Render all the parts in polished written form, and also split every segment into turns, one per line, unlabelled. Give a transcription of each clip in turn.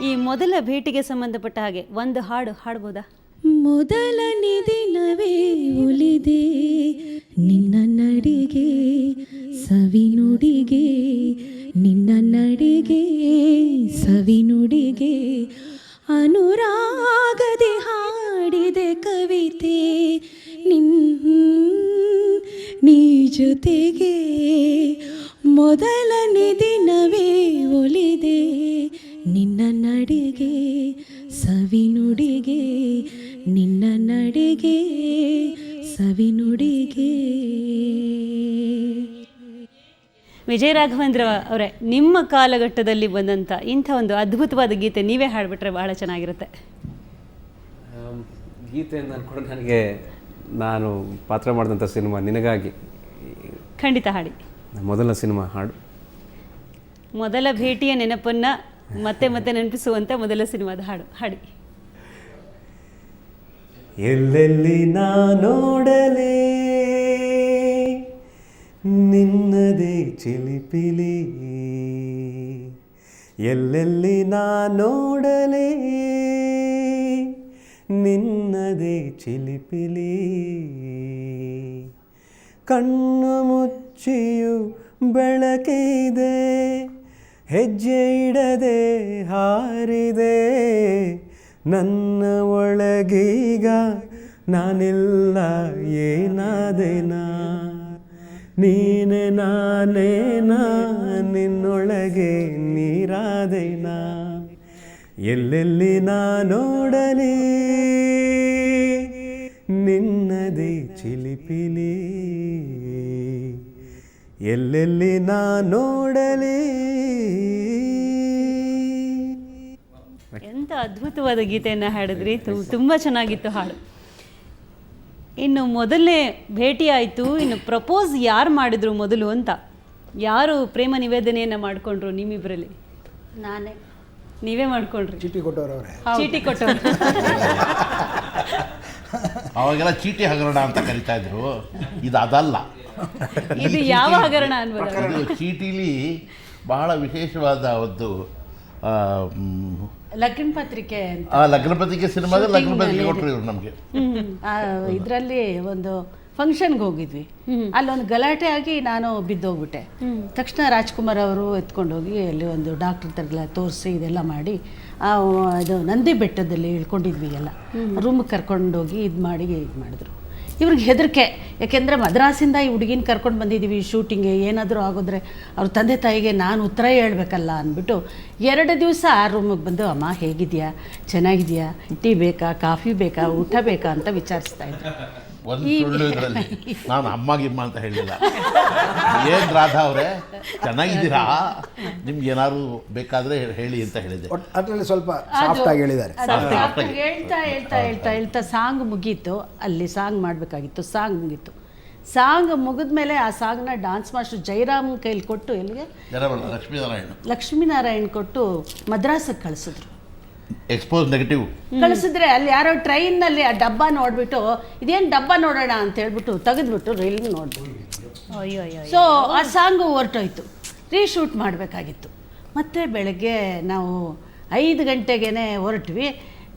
ಈ ಮೊದಲ ಭೇಟಿಗೆ ಸಂಬಂಧಪಟ್ಟ ಹಾಗೆ ಒಂದು ಹಾಡು ಹಾಡ್ಬೋದಾ?
ಮೊದಲನೇ ದಿನವೇ ಒಲಿದೆ ನಿನ್ನ ನಡಿಗೆ ಸವಿನುಡಿಗೆ, ನಿನ್ನ ನಡಿಗೆ ಸವಿನುಡಿಗೆ, ಅನುರಾಗದೆ ಹಾಡಿದೆ ಕವಿತೆ ನೀ ಜೊತೆಗೆ. ಮೊದಲನೇ ದಿನವೇ ಒಲಿದೆ ನಿನ್ನ ನಡಿಗೆ ಸವಿನುಡಿಗೆ, ನಿನ್ನ ನಡಿಗೆ ಸವಿನುಡಿಗೆ.
ವಿಜಯ ರಾಘವೇಂದ್ರ ಅವರೇ, ನಿಮ್ಮ ಕಾಲಘಟ್ಟದಲ್ಲಿ ಬಂದಂಥ ಇಂಥ ಒಂದು ಅದ್ಭುತವಾದ ಗೀತೆ ನೀವೇ ಹಾಡಿಬಿಟ್ರೆ ಭಾಳ ಚೆನ್ನಾಗಿರುತ್ತೆ.
ಗೀತೆ ಅಂದ್ಕೊಂಡು ನನಗೆ ನಾನು ಪಾತ್ರ ಮಾಡಿದಂಥ ಸಿನಿಮಾ ನಿನಗಾಗಿ.
ಖಂಡಿತ ಹಾಡಿ.
ಮೊದಲ ಸಿನಿಮಾ ಹಾಡು.
ಮೊದಲ ಭೇಟಿಯ ನೆನಪನ್ನು ಮತ್ತೆ ಮತ್ತೆ ನೆನಪಿಸುವಂಥ ಮೊದಲ ಸಿನಿಮಾದ ಹಾಡು ಹಾಡಿ.
ಎಲ್ಲೆಲ್ಲಿ ನಾ ನೋಡಲೇ ನಿನ್ನದೇ ಚಿಲಿಪಿಲಿ, ಎಲ್ಲೆಲ್ಲಿ ನಾ ನೋಡಲೇ ನಿನ್ನದೇ ಚಿಲಿಪಿಲಿ, ಕಣ್ಣು ಮುಚ್ಚಿಯು ಬೆಳಕಿದೆ ಹೆಜ್ಜೆ ಇಡದೆ ಹಾರಿದೆ, ನನ್ನ ಒಳಗೀಗ ನಾನೆಲ್ಲ ಏನಾದೆನಾ, ನೀನೆ ನಾನೇನಾ ನಿನ್ನೊಳಗೆ ನೀರಾದೆನಾ, ಎಲ್ಲೆಲ್ಲಿ ನಾ ನೋಡಲಿ ನಿನ್ನದೇ ಚಿಲಿಪಿಲಿ, ಎಲ್ಲೆಲ್ಲಿ ನಾ ನೋಡಲಿ.
ಎಂಥ ಅದ್ಭುತವಾದ ಗೀತೆಯನ್ನು ಹಾಡಿದ್ರಿ, ತುಂಬ ಚೆನ್ನಾಗಿತ್ತು ಹಾಡು. ಇನ್ನು ಮೊದಲನೇ ಭೇಟಿ ಆಯಿತು, ಇನ್ನು ಪ್ರಪೋಸ್ ಯಾರು ಮಾಡಿದ್ರು ಮೊದಲು ಅಂತ, ಯಾರು ಪ್ರೇಮ ನಿವೇದನೆಯನ್ನು ಮಾಡಿಕೊಂಡ್ರು ನಿಮ್ಮಿಬ್ಬರಲ್ಲಿ?
ನಾನೇ.
ನೀವೇ ಮಾಡ್ಕೊಂಡ್ರಿ?
ಚೀಟಿ ಕೊಟ್ಟವ್ರೆ.
ಚೀಟಿ ಕೊಟ್ಟವ್ರು.
ಅವಾಗೆಲ್ಲ ಚೀಟಿ ಹಗರಣ ಅಂತ ಕರಿತಾ ಇದ್ರು, ಇದು ಅದಲ್ಲ.
ಇದು ಯಾವ ಹಗರಣ ಅನ್ಬೋದು?
ಇದು ಚೀಟಿಲಿ ಬಹಳ ವಿಶೇಷವಾದ ಒಂದು
ಲಗ್ನ ಪತ್ರಿಕೆ ಅಂತ.
ಲಗ್ನ ಪತ್ರಿಕೆ ಸಿನಿಮಾದಲ್ಲಿ ಲಗ್ನ ಪತ್ರಿಕೆ ಕೊಟ್ಟರು ಇವ್ರು ನಮಗೆ.
ಇದರಲ್ಲಿ ಒಂದು ಫಂಕ್ಷನ್ಗೆ ಹೋಗಿದ್ವಿ, ಅಲ್ಲೊಂದು ಗಲಾಟೆ ಆಗಿ ನಾನು ಬಿದ್ದೋಗ್ಬಿಟ್ಟೆ. ತಕ್ಷಣ ರಾಜ್ಕುಮಾರ್ ಅವರು ಎತ್ಕೊಂಡೋಗಿ ಅಲ್ಲಿ ಒಂದು ಡಾಕ್ಟರ್ ತರಗೆಲ್ಲ ತೋರಿಸಿ ಇದೆಲ್ಲ ಮಾಡಿ ಇದು ನಂದಿ ಬೆಟ್ಟದಲ್ಲಿ ಇಳ್ಕೊಂಡಿದ್ವಿ ಎಲ್ಲ, ರೂಮಿಗೆ ಕರ್ಕೊಂಡೋಗಿ ಇದು ಮಾಡಿದ್ರು. ಇವ್ರಿಗೆ ಹೆದರಿಕೆ, ಯಾಕೆಂದರೆ ಮದ್ರಾಸಿಂದ ಈ ಹುಡುಗಿನ ಕರ್ಕೊಂಡು ಬಂದಿದ್ದೀವಿ ಶೂಟಿಂಗ್ಗೆ, ಏನಾದರೂ ಆಗೋದ್ರೆ ಅವ್ರ ತಂದೆ ತಾಯಿಗೆ ನಾನು ಉತ್ತರ ಹೇಳ್ಬೇಕಲ್ಲ ಅಂದ್ಬಿಟ್ಟು 2 ದಿವಸ ಆ ರೂಮಿಗೆ ಬಂದು, ಅಮ್ಮ ಹೇಗಿದೆಯಾ, ಚೆನ್ನಾಗಿದೆಯಾ, ಟೀ ಬೇಕಾ, ಕಾಫಿ ಬೇಕಾ, ಊಟ ಬೇಕಾ ಅಂತ ವಿಚಾರಿಸ್ತಾ ಇದ್ರು.
ಒಂದು ಸುಳ್ಳು ಇದರಲ್ಲಿ, ನಾನು ಅಮ್ಮ ಗಿಮ್ಮ ಅಂತ ಹೇಳಿಲ್ಲ. ಏನು ರಾಧಾ ಅವರೇ ಚೆನ್ನಾಗಿದ್ದೀರಾ, ನಿಮ್ಗೆ ಏನಾದ್ರು ಬೇಕಾದರೆ ಹೇಳಿ ಅಂತ ಹೇಳಿದೆ.
ಅದರಲ್ಲಿ ಸ್ವಲ್ಪ ಸಾಫ್ಟ್ ಆಗಿ ಹೇಳಿದ್ದಾರೆ.
ಹೇಳ್ತಾ ಸಾಂಗ್ ಮುಗೀತು, ಅಲ್ಲಿ ಸಾಂಗ್ ಮಾಡಬೇಕಾಗಿತ್ತು, ಸಾಂಗ್ ಮುಗೀತು. ಸಾಂಗ್ ಮುಗಿದ್ಮೇಲೆ ಆ ಸಾಂಗ್ನ ಡಾನ್ಸ್ ಮಾಸ್ಟರ್ ಜಯರಾಮ್ ಕೈಲಿ ಕೊಟ್ಟು, ಎಲ್ಲಿಗೆ ಲಕ್ಷ್ಮೀನಾರಾಯಣ್ ಕೊಟ್ಟು ಮದ್ರಾಸಿಗೆ ಕಳಿಸಿದ್ರು.
ಎಕ್ಸ್ಪೋಸ್ ನೆಗೆಟಿವ್
ಕಳಿಸಿದ್ರೆ ಅಲ್ಲಿ ಯಾರೋ ಟ್ರೈನ್ನಲ್ಲಿ ಆ ಡಬ್ಬ ನೋಡ್ಬಿಟ್ಟು, ಇದೇನು ಡಬ್ಬ ನೋಡೋಣ ಅಂತ ಹೇಳ್ಬಿಟ್ಟು ತೆಗೆದ್ಬಿಟ್ಟು ರೈಲಿಂಗ್ ನೋಡ್ಬಿಟ್ಟು, ಸೊ ಆ ಸಾಂಗು ಹೊರಟೋಯ್ತು. ರೀಶೂಟ್ ಮಾಡಬೇಕಾಗಿತ್ತು. ಮತ್ತು ಬೆಳಗ್ಗೆ ನಾವು 5 ಗಂಟೆಗೇ ಹೊರಟ್ವಿ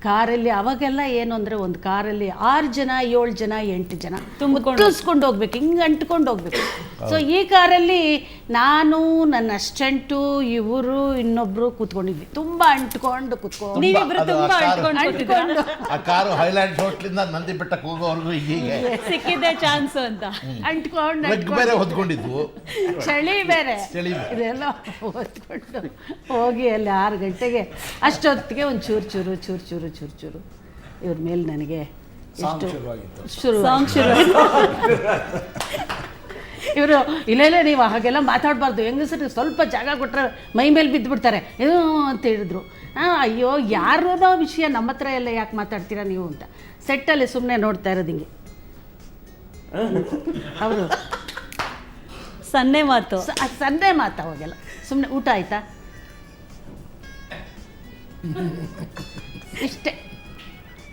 ಕಾರಲ್ಲಿ. ಅವಾಗೆಲ್ಲ ಏನು ಅಂದರೆ ಒಂದು ಕಾರಲ್ಲಿ 6 ಜನ 7 ಜನ 8 ಜನ ತುಂಬಿಕೊಂಡು ಹೋಗ್ಬೇಕು, ಹಿಂಗೆ ಅಂಟ್ಕೊಂಡು ಹೋಗ್ಬೇಕು. ಸೊ ಈ ಕಾರಲ್ಲಿ ನಾನು, ನನ್ನ ಅಸಿಸ್ಟೆಂಟು, ಇವರು ಇನ್ನೊಬ್ರು ಕೂತ್ಕೊಂಡಿದ್ವಿ. ತುಂಬ ಅಂಟ್ಕೊಂಡು ಕೂತ್ಕೊಂಡು
ಆ ಕಾರು ಹೈಲ್ಯಾಂಡ್ ಹೋಟ್ಲಿಂದ ನಂದಿ ಬೆಟ್ಟಕ್ಕೆ ಹೋಗೋವರೆಗೂ ಹೀಗೆ
ಸಿಕ್ಕಿದೆ ಚಾನ್ಸ್ ಅಂತ
ಅಂಟ್ಕೊಂಡು
ಬೇರೆ ಹೊದ್ಕೊಂಡಿದ್ವು,
ಚಳಿ ಬೇರೆ ಇದೆಲ್ಲ ಹೊತ್ಕೊಂಡು ಹೋಗಿ ಅಲ್ಲಿ 6 ಗಂಟೆಗೆ ಅಷ್ಟೊತ್ತಿಗೆ ಒಂದು ಚೂರು ಇವ್ರ ಮೇಲೆ ನನಗೆ ಎಷ್ಟು ಶುರು ಇವರು ಇಲ್ಲ ನೀವು ಹಾಗೆಲ್ಲ ಮಾತಾಡಬಾರ್ದು, ಹೆಂಗಸರಿಗೆ ಸ್ವಲ್ಪ ಜಾಗ ಕೊಟ್ಟರೆ ಮೈ ಮೇಲೆ ಬಿದ್ದುಬಿಡ್ತಾರೆ ಏನೋ ಅಂತ ಹೇಳಿದ್ರು. ಅಯ್ಯೋ ಯಾರೋ ವಿಷಯ ನಮ್ಮ ಹತ್ರ ಎಲ್ಲ ಯಾಕೆ ಮಾತಾಡ್ತೀರಾ ನೀವು ಅಂತ ಸೆಟ್ಟಲ್ಲಿ ಸುಮ್ಮನೆ ನೋಡ್ತಾ ಇರೋದು ಹಿಂಗೆ. ಹೌದು,
ಸನ್ನೆ ಮಾತು
ಅವಾಗೆಲ್ಲ ಸುಮ್ಮನೆ ಊಟ ಆಯ್ತಾ ಇಷ್ಟೇ.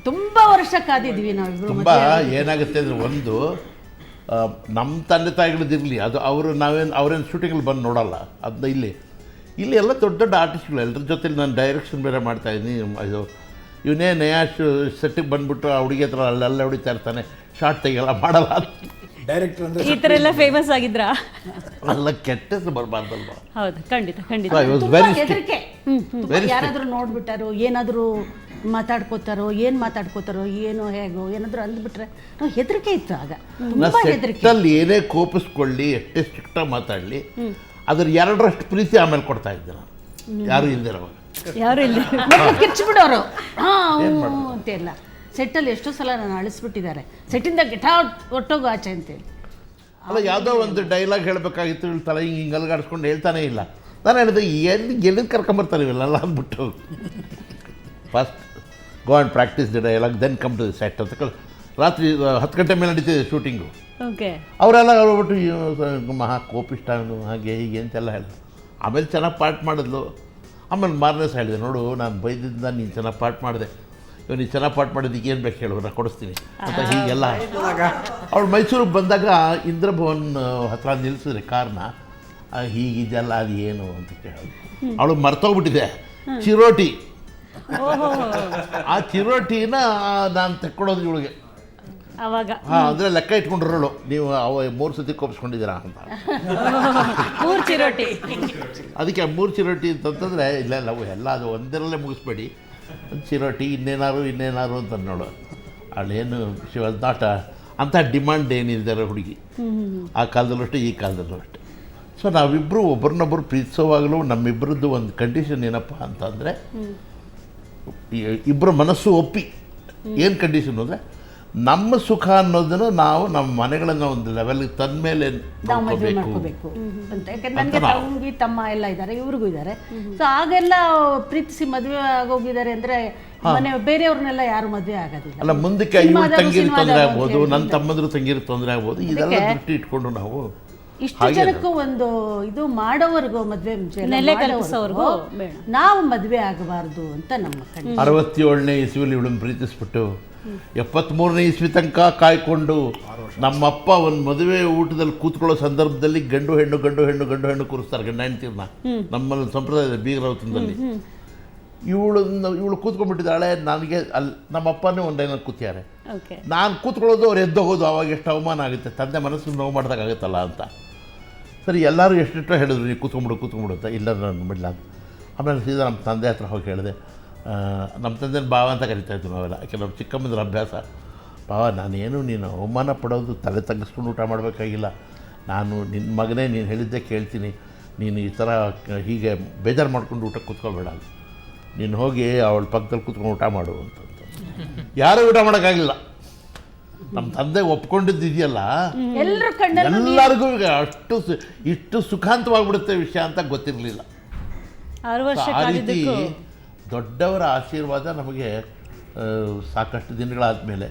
ತುಂಬ ವರ್ಷ ಕಾದಿದ್ವಿ ನಾವಿಬ್ರು.
ತುಂಬ ಏನಾಗುತ್ತೆ ಅಂದರೆ, ಒಂದು ನಮ್ಮ ತಂದೆ ತಾಯಿಗಳದ್ದಿರಲಿ, ಅದು ಅವರು ಅವ್ರೇನು ಶೂಟಿಂಗಲ್ಲಿ ಬಂದು ನೋಡಲ್ಲ, ಅದನ್ನ ಇಲ್ಲಿ ಇಲ್ಲಿ ಎಲ್ಲ ದೊಡ್ಡ ದೊಡ್ಡ ಆರ್ಟಿಸ್ಟ್ಗಳು ಎಲ್ಲರ ಜೊತೆಲಿ ನಾನು ಡೈರೆಕ್ಷನ್ ಬೇರೆ ಮಾಡ್ತಾಯಿದ್ದೀನಿ. ಇದು ಇವನೇ ನಯಾಶ್ ಸೆಟ್ಟಿಗೆ ಬಂದುಬಿಟ್ಟು ಆ ಹುಡುಗಿ ಹತ್ರ ಅಲ್ಲೆಲ್ಲ ಹೊಡಿತಾ ಇರ್ತಾನೆ, ಶಾರ್ಟ್ ತೆಗಿಯಲ್ಲ, ಮಾಡಲ್ಲ.
ಡೈರೆಕ್ಟರ್ ಅಂದರೆ
ಈ ಥರ ಎಲ್ಲ ಫೇಮಸ್ ಆಗಿದ್ರಾ?
ಅಲ್ಲ, ಕೆಟ್ಟ ಹೆಸರು ಬರಬಾರ್ದಲ್ವ.
ಹೌದು, ಖಂಡಿತ ಖಂಡಿತ.
ಐ ವಾಸ್
ತುಂಬಾ
ವೆರಿ
ಹೆದರಿಕೆ. ಯಾರಾದರೂ ನೋಡ್ಬಿಟ್ಟಾರೋ, ಏನಾದರೂ ಮಾತಾಡ್ಕೋತಾರೋ, ಏನು ಮಾತಾಡ್ಕೋತಾರೋ, ಏನೋ ಹೇಗೋ ಏನಾದರೂ ಅಂದ್ಬಿಟ್ರೆ ನಾವು ಹೆದರಿಕೆ ಇತ್ತು ಆಗ, ತುಂಬಾ ಹೆದರಿಕೆ.
ಸೆಟ್ಟಲ್ಲಿ ಏನೇ ಕೋಪಿಸ್ಕೊಳ್ಳಿ, ಎಷ್ಟೇ ಸ್ಟ್ರಿಕ್ಟಾಗಿ ಮಾತಾಡಲಿ, ಅದ್ರ 2ರಷ್ಟು ಪ್ರೀತಿ ಆಮೇಲೆ ಕೊಡ್ತಾ ಇದ್ದೆ ನಾನು, ಯಾರು ಇಲ್ದಿರೋವಾಗ.
ಯಾರು ಇಲ್ಲ,
ಕಿರ್ಚ್ಬಿಡೋರು ಅಂತೆಲ್ಲ. ಸೆಟ್ಟಲ್ಲಿ ಎಷ್ಟೋ ಸಲ ನಾನು ಅಳಿಸ್ಬಿಟ್ಟಿದ್ದಾರೆ, ಸೆಟ್ಟಿಂದ ಗಿಟಾರ್ ಒಟ್ಟೋಗು ಆಚೆ ಅಂತೇಳಿ.
ಅಲ್ಲ, ಯಾವುದೋ ಒಂದು ಡೈಲಾಗ್ ಹೇಳಬೇಕಾಗಿತ್ತು, ಇಲ್ಲಿ ತಲೆ ಹಿಂಗೆ ಅಲ್ಗಾಡಿಸ್ಕೊಂಡು ಹೇಳ್ತಾನೆ ಇಲ್ಲ. ನಾನು ಹೇಳಿದೆ, ಎಲ್ಲಿಂದ ಕರ್ಕೊಂಬರ್ತಾರೆ ಇವೆಲ್ಲ ಅಂದ್ಬಿಟ್ಟು. First go and practice the dialogue, then come to the set ಅಂತ. ರಾತ್ರಿ 10 ಗಂಟೆ ಮೇಲೆ ನಡೀತಿದೆ ಶೂಟಿಂಗು.
ಓಕೆ,
ಅವರೆಲ್ಲ ಹೇಳ್ಬಿಟ್ಟು ಮಹಾ ಕೋಪಿಷ್ಟ ಅವನು, ಹಾಗೆ ಹೀಗೆ ಅಂತೆಲ್ಲ ಹೇಳಿದ್ರು. ಆಮೇಲೆ ಚೆನ್ನಾಗಿ ಪಾಠ ಮಾಡಿದ್ಲು. ಆಮೇಲೆ ಮಾರನೇ ಸಹ ಹೇಳಿದೆ, ನೋಡು ನಾನು ಬೈದಿಂದ ನೀನು ಚೆನ್ನಾಗಿ ಪಾಠ ಮಾಡಿದೆ, ಇವಾಗ ನೀನು ಚೆನ್ನಾಗಿ ಪಾಠ ಮಾಡಿದ್ದಕ್ಕೆ ಏನು ಬೇಕು ಹೇಳು, ನಾನು ಕೊಡಿಸ್ತೀನಿ ಅಂತ ಹೀಗೆಲ್ಲ. ಅವಳು ಮೈಸೂರಿಗೆ ಬಂದಾಗ ಇಂದ್ರಭವನ್ ಹತ್ರ ನಿಲ್ಲಿಸಿದ್ರೆ ಕಾರ್ನ, ಹೀಗಿದೆಲ್ಲ ಅದು ಏನು ಅಂತ ಕೇಳಿ ಅವಳು ಮರ್ತೋಗ್ಬಿಟ್ಟಿದೆ ಚಿರೋಟಿ. ಆ ಚಿರೋಟಿನ ನಾನು ತೆಕ್ಕೊಡೋದು ಇವಳಿಗೆ
ಅವಾಗ.
ಹಾಂ, ಅಂದರೆ ಲೆಕ್ಕ ಇಟ್ಕೊಂಡಿರೋಳು, ನೀವು 3 ಸತಿ ಕೋಪಿಸ್ಕೊಂಡಿದ್ದೀರಾ ಅಂತ.
3 ಚಿರೋಟಿ.
ಅದಕ್ಕೆ 3 ಚಿರೋಟಿ ಅಂತಂತಂದರೆ ಇಲ್ಲ ಎಲ್ಲ ಅದು ಒಂದರಲ್ಲೇ ಮುಗಿಸ್ಬೇಡಿ, ಒಂದು ಚಿರೋಟಿ ಇನ್ನೇನಾರು ಅಂತ ನೋಡು. ಅವಳೇನು ಶಿ ವಾಸ್ ನಾಟ್ ಅಂಥ ಡಿಮಾಂಡ್ ಏನಿದ್ದಾರೆ ಹುಡುಗಿ, ಆ ಕಾಲದಲ್ಲೂ ಅಷ್ಟೇ ಈ ಕಾಲದಲ್ಲೂ ಅಷ್ಟೇ. ಸೊ ನಾವಿಬ್ಬರು ಒಬ್ಬರನ್ನೊಬ್ಬರು ಪ್ರೀತಿಸೋವಾಗಲೂ ನಮ್ಮಿಬ್ಬರದ್ದು ಒಂದು ಕಂಡೀಷನ್ ಏನಪ್ಪ ಅಂತಂದರೆ, ಇಬ್ಬರ ಮನಸ್ಸು ಒಪ್ಪಿ. ಏನು ಕಂಡೀಷನ್ ಅಂದರೆ, ನಮ್ಮ ಸುಖ ಅನ್ನೋದನ್ನು ನಾವು ನಮ್ಮ ಮನೆಗಳನ್ನು ಒಂದು ಲೆವೆಲ್ಗೆ ತಂದ ಮೇಲೆ
ನಾವು ಮದುವೆ ಮಾಡ್ಕೋಬೇಕು ಅಂತ. ಯಾಕಂದ್ರೆ ನನಗೆ ತಂಗಿ ತಮ್ಮ ಎಲ್ಲ ಇದ್ದಾರೆ, ಇವ್ರಿಗೂ ಇದ್ದಾರೆ. ಸೊ ಆಗೆಲ್ಲ ಪ್ರೀತಿಸಿ ಮದುವೆ ಆಗೋಗಿದ್ದಾರೆ ಅಂದರೆ ಮನೆ ಬೇರೆಯವ್ರನ್ನೆಲ್ಲ ಯಾರು ಮದುವೆ ಆಗೋದಿಲ್ಲ.
ಅಲ್ಲ, ಮುಂದಕ್ಕೆ ಇವ್ರ ತಂಗಿರು ತೊಂದರೆ ಆಗ್ಬೋದು, ನನ್ನ ತಮ್ಮಂದ್ರು ತಂಗಿರು ತೊಂದರೆ ಆಗ್ಬೋದು, ಇದೆಲ್ಲ ದೃಷ್ಟಿ ಇಟ್ಕೊಂಡು ನಾವು
ಇಷ್ಟು ಜನಕ್ಕೂ ಒಂದು ಇದು ಮಾಡೋವರೆಗೂ ಮದುವೆ
ನೆಲೆ ಕಲ್ಪಿಸೋವರೆಗೂ
ನಾವು ಮದುವೆ ಆಗಬಾರ್ದು ಅಂತ ನಮ್ಮ ಕಡೆ.
67ನೇ ಇಸ್ವಿಲಿ ಇವಳನ್ನು ಪ್ರೀತಿಸ್ಬಿಟ್ಟು 73ನೇ ಇಸ್ವಿ ತನಕ ಕಾಯ್ಕೊಂಡು ನಮ್ಮಪ್ಪ ಒಂದು ಮದುವೆ ಊಟದಲ್ಲಿ ಕೂತ್ಕೊಳ್ಳೋ ಸಂದರ್ಭದಲ್ಲಿ ಗಂಡು ಹೆಣ್ಣು ಕೂರಿಸ್ತಾರೆ, ಗಂಡ ಹೆಣ್ತೀರ್ನ. ನಮ್ಮಲ್ಲಿ ಸಂಪ್ರದಾಯದ ಬೀಗರಾವತನದಲ್ಲಿ ಇವಳು ಕೂತ್ಕೊಂಡ್ಬಿಟ್ಟಿದ್ದಾಳೆ. ನನಗೆ ಅಲ್ಲಿ ನಮ್ಮಪ್ಪನೇ ಒಂದು ಲೈನಲ್ಲಿ ಕೂತಿದ್ದಾರೆ, ನಾನು ಕೂತ್ಕೊಳ್ಳೋದು ಅವ್ರು ಎದ್ದೋಗೋದು. ಅವಾಗ ಎಷ್ಟು ಅವಮಾನ ಆಗುತ್ತೆ, ತಂದೆ ಮನಸ್ಸು ನೋವು ಮಾಡಿದಾಗತ್ತಲ್ಲ ಅಂತ. ಸರಿ, ಎಲ್ಲರೂ ಎಷ್ಟೆಷ್ಟೋ ಹೇಳಿದ್ರು, ನೀವು ಕೂತ್ಕೊಂಡ್ಬಿಡು ಅಂತ. ಇಲ್ಲ, ನಾನು ಬಿಡಲ್ಲ. ಆಮೇಲೆ ಸೀದಾ ನಮ್ಮ ತಂದೆ ಹತ್ರ ಹೋಗಿ ಹೇಳಿದೆ. ನಮ್ಮ ತಂದೆನ ಭಾವ ಅಂತ ಕರಿತಾಯಿದ್ವಿ ನಾವೆಲ್ಲ, ಯಾಕೆ ನಮ್ಮ ಚಿಕ್ಕಮ್ಮಂದ್ರ ಅಭ್ಯಾಸ. ಭಾವ, ನೀನು ಅವಮಾನ ಪಡೋದು ತಲೆ ತಗ್ಗಿಸ್ಕೊಂಡು ಊಟ ಮಾಡಬೇಕಾಗಿಲ್ಲ. ನಾನು ನಿನ್ನ ಮಗನೇ, ನೀನು ಹೇಳಿದ್ದೆ ಕೇಳ್ತೀನಿ. ನೀನು ಈ ಥರ ಹೀಗೆ ಬೇಜಾರು ಮಾಡ್ಕೊಂಡು ಊಟಕ್ಕೆ ಕೂತ್ಕೊಬೇಡ, ನೀನು ಹೋಗಿ ಅವಳ ಪಕ್ಕದಲ್ಲಿ ಕೂತ್ಕೊಂಡು ಊಟ ಮಾಡು ಅಂತ. ಯಾರೂ ಊಟ ಮಾಡೋಕ್ಕಾಗಲಿಲ್ಲ. ನಮ್ಮ ತಂದೆ ಒಪ್ಕೊಂಡಿದ್ದಿದೆಯಲ್ಲ, ಎಲ್ಲರಿಗೂ ಇಷ್ಟು ಸುಖಾಂತವಾಗಿಬಿಡುತ್ತೆ ವಿಷಯ ಅಂತ ಗೊತ್ತಿರಲಿಲ್ಲ. ಆ ರೀತಿ ದೊಡ್ಡವರ ಆಶೀರ್ವಾದ ನಮಗೆ ಸಾಕಷ್ಟು ದಿನಗಳಾದ ಮೇಲೆ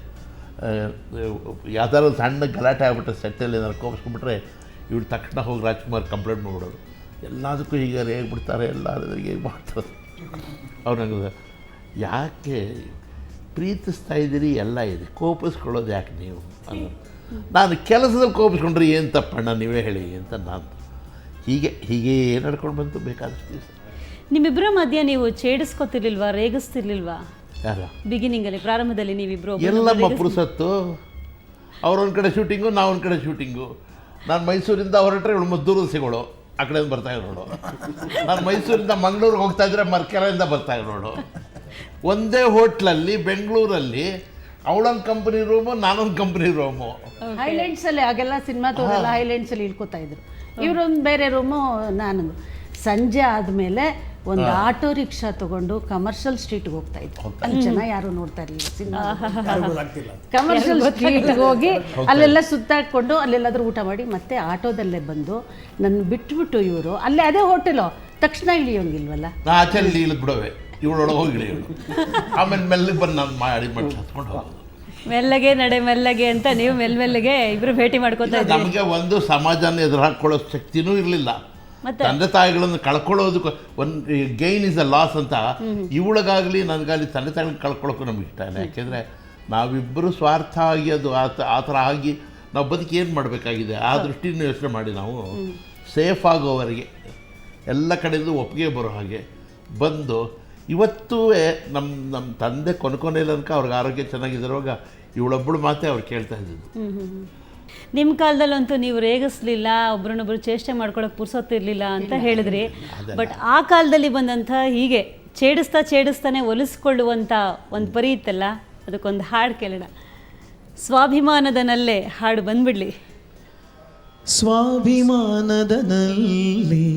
ಯಾವ್ದಾದ್ರು ಸಣ್ಣ ಗಲಾಟೆ ಆಗ್ಬಿಟ್ರೆ, ಸೆಟ್ಟಲ್ಲಿ ಏನಾದ್ರು ಕೋಪಿಸ್ಕೊಂಡ್ಬಿಟ್ರೆ ಇವ್ರು ತಕ್ಷಣ ಹೋಗಿ ರಾಜ್ಕುಮಾರ್ ಕಂಪ್ಲೇಂಟ್ ಮಾಡ್ಬಿಡೋದು. ಎಲ್ಲದಕ್ಕೂ ಹೀಗೆ ಹೇಗ್ಬಿಡ್ತಾರೆ, ಎಲ್ಲರಿಗೆ ಹೇಗೆ ಮಾಡ್ತಾರೆ. ಅವ್ರು ನನಗೆ, ಯಾಕೆ ಪ್ರೀತಿಸ್ತಾ ಇದ್ದೀರಿ, ಎಲ್ಲ ಇದೆ, ಕೋಪಿಸ್ಕೊಳ್ಳೋದು ಯಾಕೆ ನೀವು ಅನ್ನೋದು. ನಾನು ಕೆಲಸದಲ್ಲಿ ಕೋಪಿಸ್ಕೊಂಡ್ರೆ ಏನು ತಪ್ಪಣ್ಣ, ನೀವೇ ಹೇಳಿ ಅಂತ ನಾನು ಹೀಗೆ ನಡ್ಕೊಂಡು ಬಂತು ಬೇಕಾದಷ್ಟು ದಿವಸ.
ನಿಮ್ಮಿಬ್ಬರ ಮಧ್ಯೆ ನೀವು ಛೇಡಿಸ್ಕೊತಿರ್ಲಿಲ್ವಾ, ರೇಗಿಸ್ತಿರ್ಲಿಲ್ವಾ?
ಯಾರ
ಬಿಗಿನಿಂಗಲ್ಲಿ, ಪ್ರಾರಂಭದಲ್ಲಿ ನೀವಿಬ್ಬರು?
ಎಲ್ಲಮ್ಮ ಪುರುಸತ್ತು. ಅವ್ರೊಂದು ಕಡೆ ಶೂಟಿಂಗು, ನಾವು ಒಂದು ಕಡೆ ಶೂಟಿಂಗು. ನಾನು ಮೈಸೂರಿಂದ ಹೊರಟ್ರೆ ಇವಳು ಮದ್ದೂರು ಸಿಗೋಳು, ಆ ಕಡೆಯಿಂದ ಬರ್ತಾ ಇರೋಳು. ನಾನು ಮೈಸೂರಿಂದ ಮಂಗಳೂರಿಗೆ ಹೋಗ್ತಾಯಿದ್ರೆ ಮರ್ಕೆರೆಯಿಂದ ಬರ್ತಾ ಇರೋಳು. ಒಂದೇ ಹೋಟ್ಲಲ್ಲಿ ಬೆಂಗಳೂರಲ್ಲಿ ಅವಳೊಂದು ಕಂಪ್ನಿ ರೂಮು, ನಾನೊಂದು ಕಂಪ್ನಿ ರೂಮು.
ಹೈಲ್ಯಾಂಡ್ಸಲ್ಲಿ ಆಗೆಲ್ಲ ಸಿನಿಮಾದವರೆಲ್ಲ ಹೈಲ್ಯಾಂಡ್ಸಲ್ಲಿ ಇಳ್ಕೊತಾ ಇದ್ರು. ಇವರೊಂದು ಬೇರೆ ರೂಮು, ನಾನು. ಸಂಜೆ ಆದಮೇಲೆ ಒಂದು ಆಟೋ ರಿಕ್ಷಾ ತಗೊಂಡು ಕಮರ್ಷಿಯಲ್ ಸ್ಟ್ರೀಟ್ಗೆ ಹೋಗ್ತಾ ಇದ್ರು. ಅಲ್ಲಿ ಜನ ಯಾರು ನೋಡ್ತಾ ಇರಲಿಲ್ಲ ಸಿನಿಮಾ. ಕಮರ್ಷಿಯಲ್ ಸ್ಟ್ರೀಟ್ಗೆ ಹೋಗಿ ಅಲ್ಲೆಲ್ಲ ಸುತ್ತಾಡ್ಕೊಂಡು ಅಲ್ಲೆಲ್ಲಾದ್ರೂ ಊಟ ಮಾಡಿ ಮತ್ತೆ ಆಟೋದಲ್ಲೇ ಬಂದು ನನ್ನ ಬಿಟ್ಬಿಟ್ಟು ಇವರು ಅಲ್ಲೇ ಅದೇ ಹೋಟೆಲು ತಕ್ಷಣ ಇಳಿಯೋಂಗಿಲ್ವಲ್ಲ,
ಆಚೆ ಇಳಿದು ಬಿಡವೆ, ಇವಳೊಳಗೆ ಹೋಗಿ ಇಳಿಯೋಳು. ಆಮೇಲೆ ಮೆಲ್ಲಿಗೆ ಬಂದು ನಾನು ಮಾಡಿ ಹತ್ಕೊಂಡು ಹೋಗೋದು.
ಮೆಲ್ಲಗೆ ನಡೆ ಮೆಲ್ಲಗೆ ಅಂತ ನೀವು ಮೆಲ್ಲಗೆ ಇಬ್ರು ಭೇಟಿ ಮಾಡ್ಕೊತಾ ಇದ್ದೀವಿ.
ನಮಗೆ ಒಂದು ಸಮಾಜನ ಎದುರು ಹಾಕೊಳ್ಳೋ ಶಕ್ತಿನೂ ಇರಲಿಲ್ಲ. ತಂದೆ ತಾಯಿಗಳನ್ನು ಕಳ್ಕೊಳ್ಳೋದಕ್ಕೆ ಒಂದು ಗೈನ್ ಇಸ್ ಅ ಲಾಸ್ ಅಂತ ಇವಳಿಗಾಗಲಿ ನನಗಾಗಲಿ ತಂದೆ ತಾಯಿಗಳನ್ನ ಕಳ್ಕೊಳ್ಳೋಕ್ಕೂ ನಮ್ಗೆ ಇಷ್ಟ ಇಲ್ಲ. ಯಾಕೆಂದರೆ ನಾವಿಬ್ಬರು ಸ್ವಾರ್ಥ ಆಗಿ ಅದು ಆ ಥರ ಆಗಿ ನಾವು ಬದುಕಿ ಏನು ಮಾಡಬೇಕಾಗಿದೆ, ಆ ದೃಷ್ಟಿನ ಯೋಚನೆ ಮಾಡಿ ನಾವು ಸೇಫ್ ಆಗೋವರೆಗೆ ಎಲ್ಲ ಕಡೆಯಿಂದ ಒಪ್ಪಿಗೆ ಬರೋ ಹಾಗೆ ಬಂದು ಇವತ್ತೂ ನಮ್ಮ ತಂದೆ ಕೊನೆಲ್ಲ ತನಕ ಅವ್ರಿಗೆ ಆರೋಗ್ಯ ಚೆನ್ನಾಗಿರೋವಾಗ ಇವಳೊಬ್ಬಳು ಮಾತೇ ಅವ್ರು ಕೇಳ್ತಾ ಇದ್ದಿದ್ದು.
ನಿಮ್ಮ ಕಾಲದಲ್ಲಂತೂ ನೀವು ರೇಗಿಸ್ಲಿಲ್ಲ, ಒಬ್ರನ್ನೊಬ್ರು ಚೇಷ್ಟೆ ಮಾಡ್ಕೊಳಕ್ಕೆ ಪುರ್ಸೊತ್ತಿರಲಿಲ್ಲ ಅಂತ ಹೇಳಿದ್ರಿ. ಬಟ್ ಆ ಕಾಲದಲ್ಲಿ ಬಂದಂಥ ಹೀಗೆ ಛೇಡಿಸ್ತಾನೆ ಒಲಿಸ್ಕೊಳ್ಳುವಂಥ ಒಂದು ಪರಿ ಇತ್ತಲ್ಲ, ಅದಕ್ಕೊಂದು ಹಾಡು ಕೇಳೋಣ. ಸ್ವಾಭಿಮಾನದ ನಲ್ಲೆ ಹಾಡು ಬಂದ್ಬಿಡ್ಲಿ.
ಸ್ವಾಭಿಮಾನದ ನಲ್ಲಿ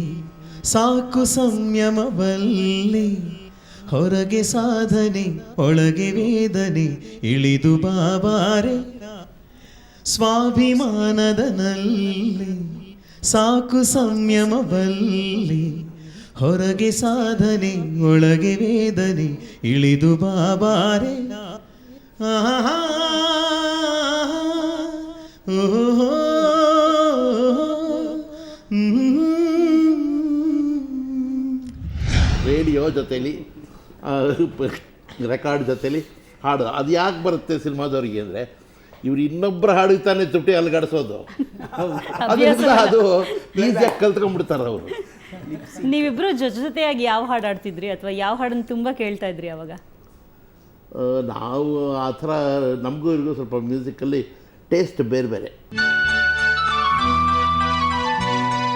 ಸಾಕು ಸಂಯಮವಲ್ಲಿ, ಹೊರಗೆ ಸಾಧನೆ ಒಳಗೆ ವೇದನೆ ಇಳಿದು ಬಾಬಾರೆ. ಸ್ವಾಭಿಮಾನದ ನಲ್ಲಿ ಸಾಕು ಸಂಯಮವಲ್ಲಿ, ಹೊರಗೆ ಸಾಧನೆ ಒಳಗೆ ವೇದನೆ ಇಳಿದು ಬಾಬಾರೆ. ಆಹಾ ಓಹೋ
ರೇಡಿಯೋ ಜೊತೇಲಿ ರೆಕಾರ್ಡ್ ಜೊತೇಲಿ ಹಾಡು ಅದು ಯಾಕೆ ಬರುತ್ತೆ ಸಿನಿಮಾದವ್ರಿಗೆ ಅಂದರೆ ಇವ್ರು ಇನ್ನೊಬ್ಬರ ಹಾಡಿಗೆ ತಾನೇ ತುಟಿ ಅಲ್ಗಾಡಿಸೋದು, ಅದರಿಂದ ಅದು ಈಸಿಯಾಗಿ ಕಲ್ತ್ಕೊಂಡ್ಬಿಡ್ತಾರೆ ಅವರು.
ನೀವಿಬ್ಬರು ಜೊತೆಯಾಗಿ ಯಾವ ಹಾಡು ಆಡ್ತಿದ್ರಿ ಅಥವಾ ಯಾವ ಹಾಡನ್ನು ತುಂಬ ಕೇಳ್ತಾ ಇದ್ರಿ ಅವಾಗ?
ನಾವು ಆ ಥರ ನಮಗೂ ಇವ್ರಿಗೂ ಸ್ವಲ್ಪ ಮ್ಯೂಸಿಕಲ್ಲಿ ಟೇಸ್ಟ್ ಬೇರೆ ಬೇರೆ.